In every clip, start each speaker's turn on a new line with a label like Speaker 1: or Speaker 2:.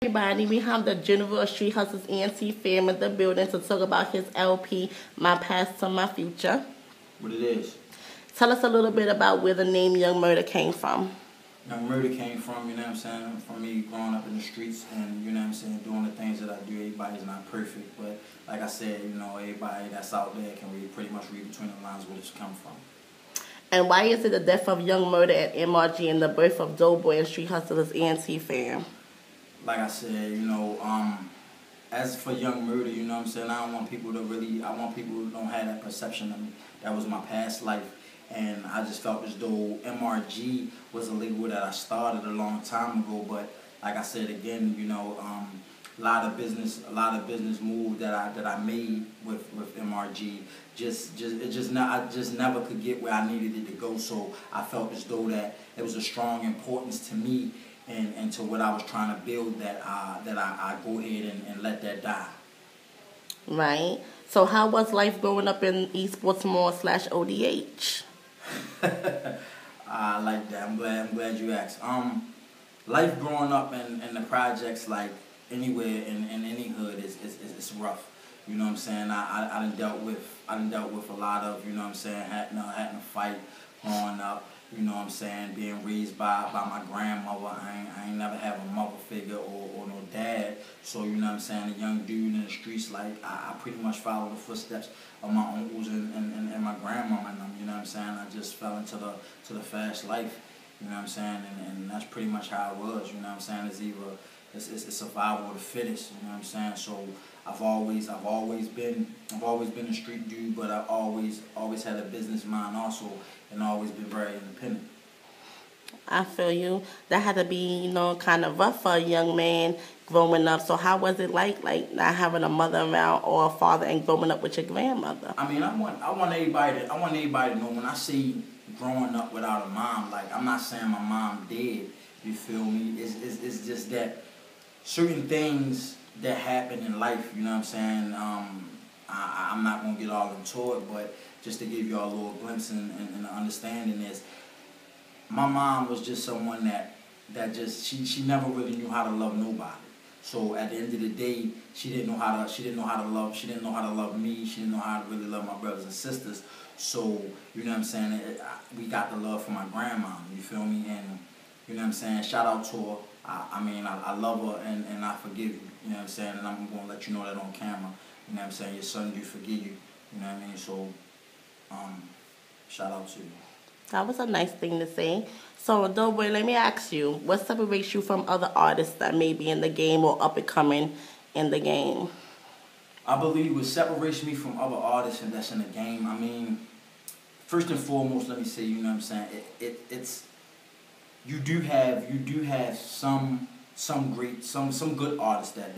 Speaker 1: Everybody, we have the General of Street Hustlers ENT fam in the building to talk about his LP, My Past to My Future.
Speaker 2: What it is?
Speaker 1: Tell us a little bit about where the name Young Murder came from.
Speaker 2: Young Murder came from, you know what I'm saying, from me growing up in the streets and, you know what I'm saying, doing the things that I do. Everybody's not perfect, but like I said, you know, everybody that's out there can pretty much read between the lines where it's come from.
Speaker 1: And why is it the death of Young Murder at MRG and the birth of Doughboy and Street Hustlers ENT fam?
Speaker 2: Like I said, you know, as for Young Murder, you know what I'm saying, I want people who don't have that perception of me. That was my past life. And I just felt as though MRG was a label that I started a long time ago. But like I said again, you know, a lot of business moves that I made with MRG. I just never could get where I needed it to go. So I felt as though that it was a strong importance to me and to what I was trying to build that I go ahead and let that die.
Speaker 1: Right. So how was life growing up in East Baltimore / ODH?
Speaker 2: I like that. I'm glad you asked. Life growing up in the projects, like anywhere in any hood, is rough. You know what I'm saying? I done dealt with a lot of, you know what I'm saying, having to fight growing up. You know what I'm saying? Being raised by my grandmother. I ain't never have a mother figure or no dad. So, you know what I'm saying? A young dude in the streets, like, I pretty much follow the footsteps of my uncles and my grandmama and them. You know what I'm saying? I just fell into the fast life. You know what I'm saying? And that's pretty much how it was. You know what I'm saying? It's survival of the fittest. You know what I'm saying? So I've always been a street dude, but I've always had a business mind also, and always been very independent.
Speaker 1: I feel you. That had to be, you know, kind of rough for a young man growing up. So how was it like not having a mother around or a father and growing up with your grandmother?
Speaker 2: I mean, I want everybody to know when I say growing up without a mom, like, I'm not saying my mom dead. You feel me? It's just that certain things that happen in life, you know what I'm saying? I'm not going to get all into it, but just to give you all a little glimpse and understanding is, my mom was just someone that just, she never really knew how to love nobody. So at the end of the day, she didn't know how to love me, she didn't know how to really love my brothers and sisters. So, you know what I'm saying, we got the love from my grandma, you feel me? And, you know what I'm saying, shout out to her. I love her and I forgive you, you know what I'm saying, and I'm going to let you know that on camera, you know what I'm saying, your son do forgive you, you know what I mean, so, shout out to you.
Speaker 1: That was a nice thing to say. So, Doughboy, let me ask you, what separates you from other artists that may be in the game or up and coming in the game?
Speaker 2: I believe what separates me from other artists and that's in the game, I mean, first and foremost, let me say, you know what I'm saying, it's you do have some good artists that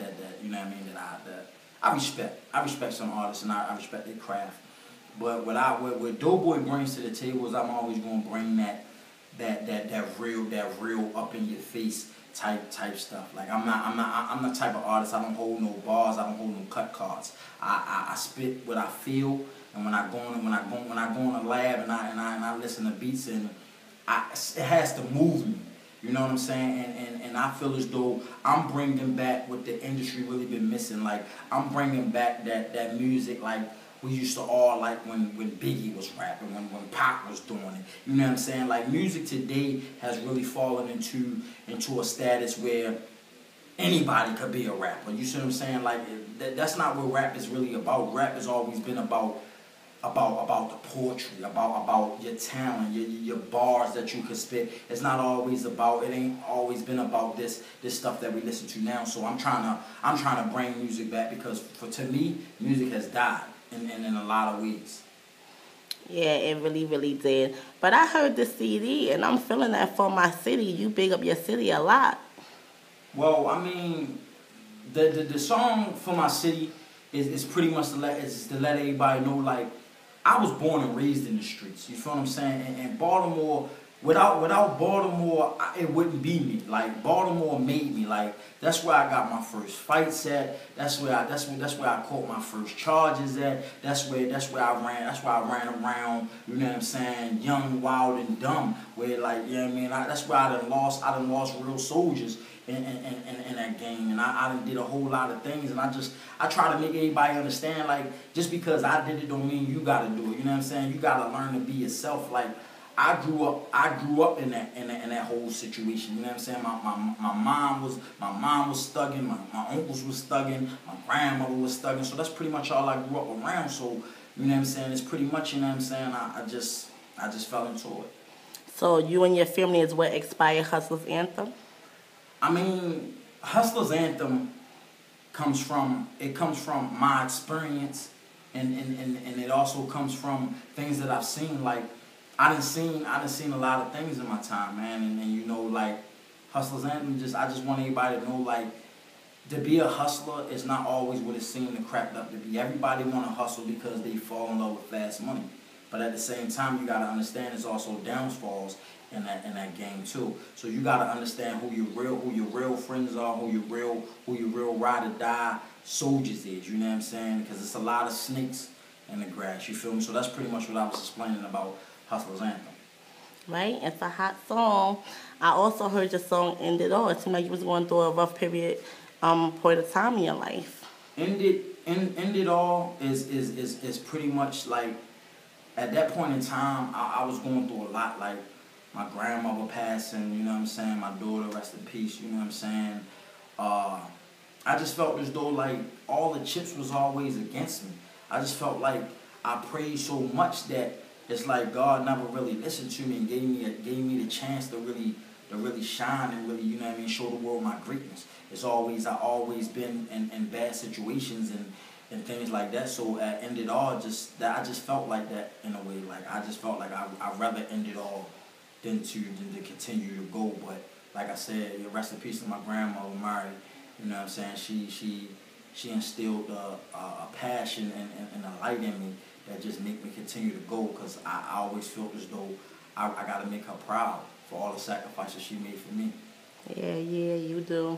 Speaker 2: you know what I mean, that I respect. I respect some artists and I respect their craft. But what Doughboy brings to the table is I'm always gonna bring that real up in your face type stuff. Like I'm the type of artist, I don't hold no bars, I don't hold no cut cards. I spit what I feel, and when I go in the lab and I listen to beats and it has to move me. You know what I'm saying? And I feel as though I'm bringing back what the industry really been missing. Like, I'm bringing back that music like we used to all like when Biggie was rapping, when Pac was doing it. You know what I'm saying? Like, music today has really fallen into a status where anybody could be a rapper. You see what I'm saying? Like, that's not what rap is really about. Rap has always been about the poetry, about your talent, your bars that you could spit. It ain't always been about this stuff that we listen to now. So I'm trying to bring music back because to me, music has died in a lot of ways.
Speaker 1: Yeah, it really, really did. But I heard the CD and I'm feeling that for my city. You big up your city a lot.
Speaker 2: Well, I mean, the song for my city is pretty much to let everybody know, like, I was born and raised in the streets. You feel what I'm saying? And Baltimore, without Baltimore, it wouldn't be me. Like, Baltimore made me. Like, that's where I got my first fights at. That's where I caught my first charges at. That's where I ran. That's where I ran around. You know what I'm saying? Young, wild, and dumb. Where, like, you know what I mean? That's where I done lost real soldiers. in that game, and I done did a whole lot of things, and I try to make everybody understand, like, just because I did it don't mean you gotta do it. You know what I'm saying? You gotta learn to be yourself. Like, I grew up in that whole situation. You know what I'm saying? My mom was thugging, my uncles was thugging, my grandmother was thugging. So that's pretty much all I grew up around. So you know what I'm saying? It's pretty much, you know what I'm saying? I just fell into it.
Speaker 1: So you and your family is what inspired Hustler's Anthem?
Speaker 2: I mean, Hustler's Anthem comes from my experience, and it also comes from things that I've seen. Like, I done seen a lot of things in my time, man, and you know, like, Hustler's Anthem, I just want everybody to know, like, to be a hustler is not always what it seemed and cracked up to be. Everybody want to hustle because they fall in love with fast money. But at the same time, you got to understand there's also downfalls in that game too. So you got to understand who your real friends are, who your real ride or die soldiers is. You know what I'm saying? Because it's a lot of snakes in the grass. You feel me? So that's pretty much what I was explaining about Hustler's Anthem.
Speaker 1: Right? It's a hot song. I also heard your song End It All. It seemed like you was going through a rough point of time in your life.
Speaker 2: End It All is pretty much like, at that point in time, I was going through a lot. Like, my grandmother passing, you know what I'm saying? My daughter, rest in peace, you know what I'm saying? I just felt as though, like, all the chips was always against me. I just felt like I prayed so much that it's like God never really listened to me and gave me the chance to really shine and really, you know what I mean, show the world my greatness. I always been in bad situations and things like that. So at End It All, I just felt like that in a way. Like, I just felt like I'd rather end it all than to continue to go. But like I said, rest in peace to my grandmother, Mary. You know what I'm saying? She instilled a passion and a light in me that just make me continue to go, because I always felt as though I got to make her proud for all the sacrifices she made for me.
Speaker 1: Yeah, you do.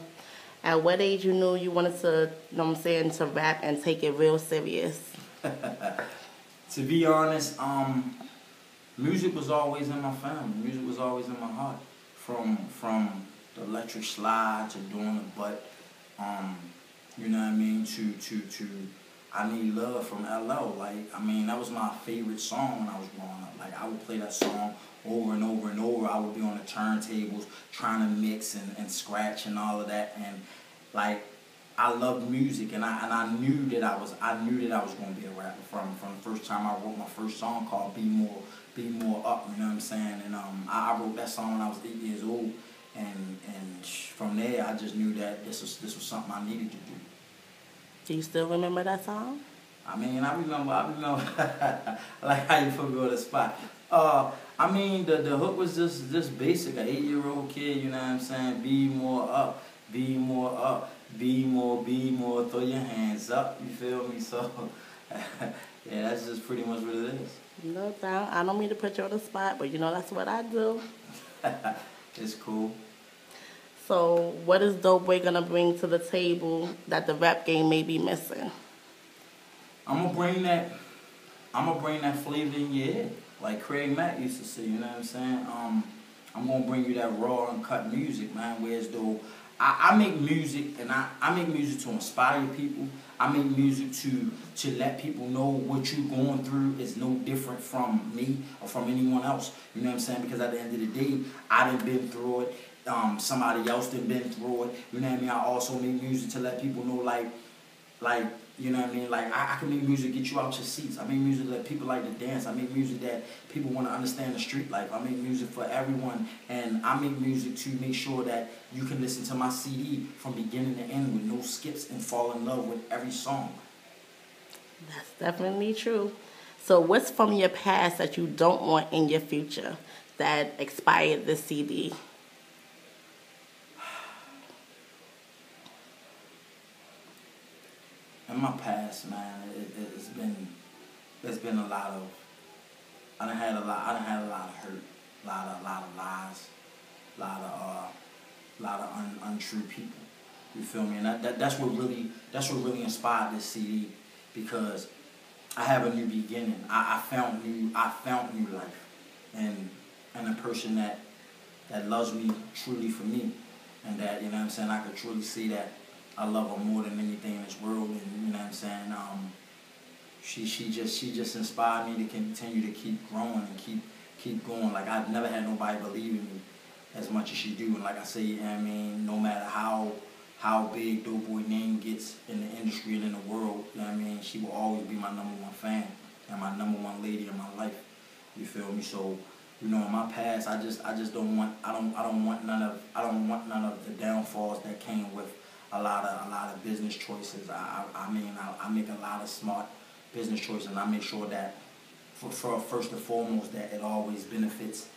Speaker 1: At what age you knew you wanted to, you know what I'm saying, to rap and take it real serious?
Speaker 2: To be honest, music was always in my family. Music was always in my heart. From the electric slide to doing the butt, you know what I mean, to I Need Love from LL. Like, I mean, that was my favorite song when I was growing up. Like, I would play that song over and over and over. I would be on the turntables trying to mix and scratch and all of that. And, like, I loved music, and I knew that I was going to be a rapper from the first time I wrote my first song called Be More Up. You know what I'm saying? And I wrote that song when I was 8 years old, and from there I just knew that this was something I needed to do.
Speaker 1: Do you still remember that song?
Speaker 2: I mean, I remember. I like how you put me on the spot. I mean, the hook was just basic. An 8-year-old kid, you know what I'm saying? Be more up, be more up, be more, throw your hands up. You feel me? So, yeah, that's just pretty much what it is.
Speaker 1: No doubt. I don't mean to put you on the spot, but you know that's what I do.
Speaker 2: It's cool.
Speaker 1: So, what is Dope Boy gonna bring to the table that the rap game may be missing?
Speaker 2: I'm gonna bring that flavor in your head, like Craig Mack used to say. You know what I'm saying? I'm gonna bring you that raw and cut music, man. Whereas though I make music, and I make music to inspire people. I make music to let people know what you're going through is no different from me or from anyone else. You know what I'm saying? Because at the end of the day, I done been through it. Somebody else done been through it. You know what I mean? I also make music to let people know, like, you know what I mean? Like, I can make music get you out your seats. I make music that people like to dance. I make music that people want to understand the street life. I make music for everyone. And I make music to make sure that you can listen to my CD from beginning to end with no skips and fall in love with every song.
Speaker 1: That's definitely true. So what's from your past that you don't want in your future that expired this CD?
Speaker 2: In my past, man, it's been a lot of, I done had a lot of hurt, a lot of lies, a lot of untrue people. You feel me? And that's what really inspired this CD, because I have a new beginning. I found new life, and a person that loves me truly for me. and that, you know what I'm saying, I could truly see that I love her more than anything in this world, and you know what I'm saying, she just inspired me to continue to keep growing and keep going. Like, I've never had nobody believe in me as much as she do, and like I say, you know what I mean, no matter how big Doughboy name gets in the industry and in the world, you know what I mean, she will always be my #1 fan and my #1 lady in my life. You feel me? So, you know, in my past, I just don't want none of the downfalls that came with a lot of business choices. I mean, I make a lot of smart business choices, and I make sure that for first and foremost that it always benefits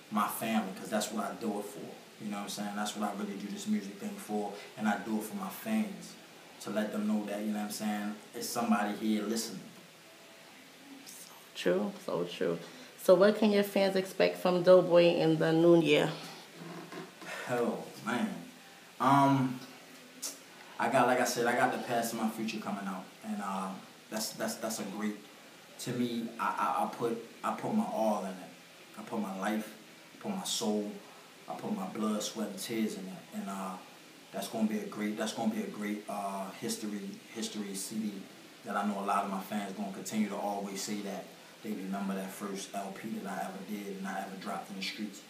Speaker 2: my family, because that's what I do it for. You know what I'm saying? That's what I really do this music thing for, and I do it for my fans, to let them know that, you know what I'm saying, it's somebody here listening.
Speaker 1: True, so true. So what can your fans expect from Doughboy in the new year?
Speaker 2: Oh man, like I said, I got the past and my future coming out, and that's a great. To me, I put my all in it. I put my life, I put my soul, I put my blood, sweat, and tears in it, and that's gonna be a great history CD that I know a lot of my fans gonna continue to always say that they remember that first LP that I ever did and I ever dropped in the streets.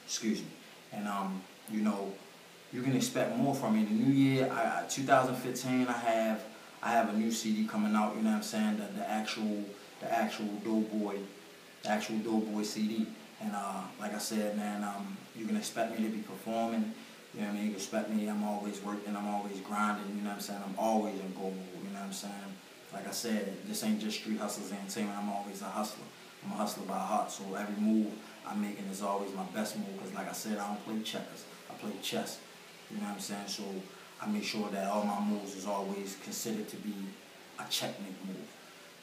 Speaker 2: Excuse me. And you know, you can expect more from me. The new year, 2015, I have a new CD coming out. You know what I'm saying? The actual Doughboy CD. And like I said, man, you can expect me to be performing. You know what I mean? You can expect me. I'm always working. I'm always grinding. You know what I'm saying? I'm always in goal mode. You know what I'm saying? Like I said, this ain't just Street Hustlers Entertainment. I'm always a hustler. I'm a hustler by heart. So every move I'm making is always my best move. Because like I said, I don't play checkers. I play chess. You know what I'm saying? So I make sure that all my moves is always considered to be a checkmate move.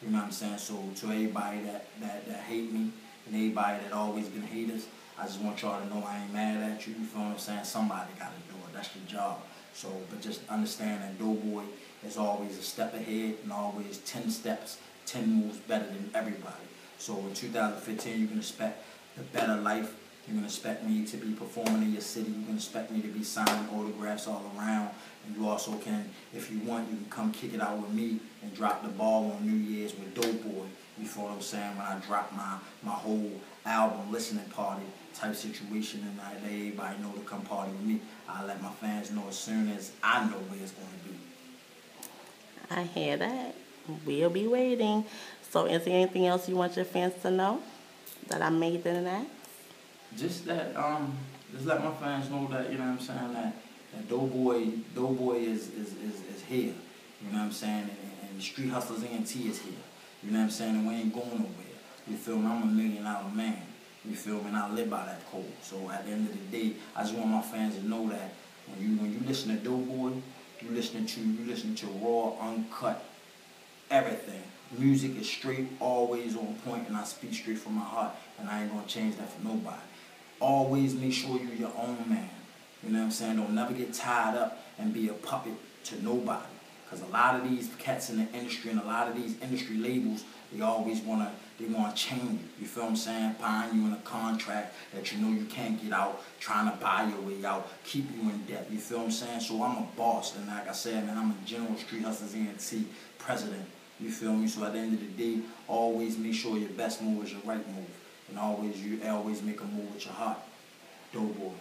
Speaker 2: You know what I'm saying? So to everybody that hate me and everybody that always been haters, I just want y'all to know I ain't mad at you. You feel what I'm saying? Somebody got to do it. That's your job. So, but just understand that Doughboy is always a step ahead and always 10 steps, 10 moves better than everybody. So in 2015, you can expect the better life. You can expect me to be performing in your city. You can expect me to be signing autographs all around. And you also can, if you want, you can come kick it out with me and drop the ball on New Year's with Doughboy. You feel what I'm saying? When I drop my whole album listening party type situation, and I let everybody know to come party with me. I let my fans know as soon as I know where it's going to be.
Speaker 1: I hear that. We'll be waiting. So is there anything else you want your fans to know that I made in that?
Speaker 2: Just that, just let my fans know that, you know what I'm saying, that Doughboy is here. You know what I'm saying? And Street Hustlers ENT is here. You know what I'm saying? And we ain't going nowhere. You feel me? I'm $1 million man. You feel me? And I live by that code. So at the end of the day, I just want my fans to know that when you listen to Doughboy, you listening to raw, uncut, everything. Music is straight, always on point, and I speak straight from my heart, and I ain't gonna change that for nobody. Always make sure you're your own man. You know what I'm saying? Don't never get tied up and be a puppet to nobody. Because a lot of these cats in the industry and a lot of these industry labels, they always wanna change you. You feel what I'm saying? Buying you in a contract that you know you can't get out, trying to buy your way out, keep you in debt. You feel what I'm saying? So I'm a boss, and like I said, man, I'm a General Street Hustlers ENT president. You feel me? So at the end of the day, always make sure your best move is your right move. And always make a move with your heart. Doughboy.